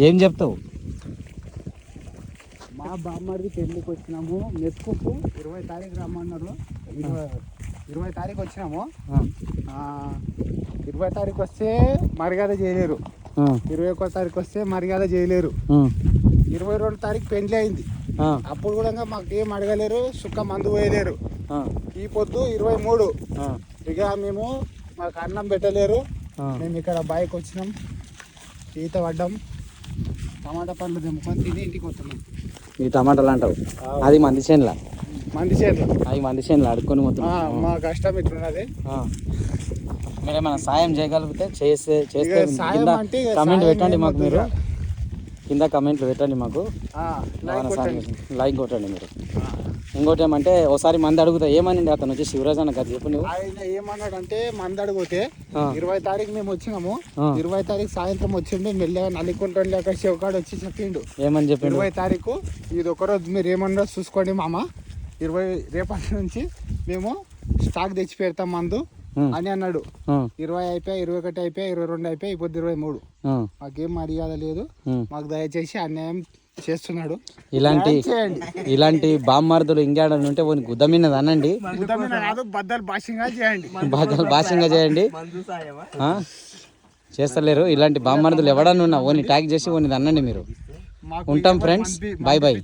ఏం చెప్తావు? మా బామ్మడిది పెళ్ళికి వచ్చినాము, మెతుకుకు 20 తారీఖు రమ్మన్నారు. 20 తారీఖు వచ్చినాము. 20 తారీఖు వస్తే మర్యాద చేయలేరు, 21 తారీఖు వస్తే మర్యాద చేయలేరు. 22 తారీఖు పెళ్లి అయింది. అప్పుడు కూడా మాకు ఏం అడగలేరు, సుక్క మందు వేయలేరు. ఈ పొద్దు 23 ఇక మేము మాకు అన్నం పెట్టలేరు. మేము ఇక్కడ బైక్ వచ్చినాం, ఈత పడ్డాం, టమాటా పండ్లు తెంపుకొని తిని ఇంటికి వస్తున్నాం. ఈ టమాటాలు అంటావు? అది మంది చేనుల, అవి మంది చేనులు అడుక్కొని మొత్తం. మా కష్టం ఇట్లున్నది. మీరు ఏమైనా సాయం చేయగలిగితే చేస్తే అంటే కమెంట్ పెట్టండి మాకు. మీరు కింద కమెంట్లు పెట్టండి మాకు, లైక్ కొట్టండి మీరు. ఇంకోటి ఏమంటే ఒకసారి మంది అడుగుతా, ఏమనండి అతను వచ్చి శివరాజ్ అన్న కదా చెప్పు నువ్వు. ఆయన ఏమన్నాడంటే మంది అడిగితే 20 తారీఖు మేము వచ్చినాము, 20 తారీఖు సాయంత్రం వచ్చిండు. మెల్లగా నల్లికుంట లేక శివకాడు వచ్చి చెప్పిండు. ఏమని చెప్పిండు? 20 తారీఖు ఇది ఒకరోజు మీరు ఏమన్నా చూసుకోండి మామ, 20 రేపటి నుంచి మేము స్టాక్ తెచ్చి పెడతాం మందు అని అన్నాడు. 20 అయిపోయి, 21 అయిపోయి, 22 అయిపోయి, ఇప్పుడు 23. మాకేం మర్యాద లేదు, మాకు దయచేసి అన్యాయం చేస్తున్నాడు. ఇలాంటి బామ్మర్దులు ఇంకేడని ఉంటే కొన్ని గుద్దమిన్నది అనండి, బద్దలు భాషంగా చేయండి, భాషంగా చేయండి. చేస్తలేరు ఇలాంటి బామ్మర్దులు ఎవడన్నా ఉన్నా ఓని ట్యాగ్ చేసి ఓని అనండి మీరు. ఉంటాం ఫ్రెండ్స్, బాయ్ బాయ్.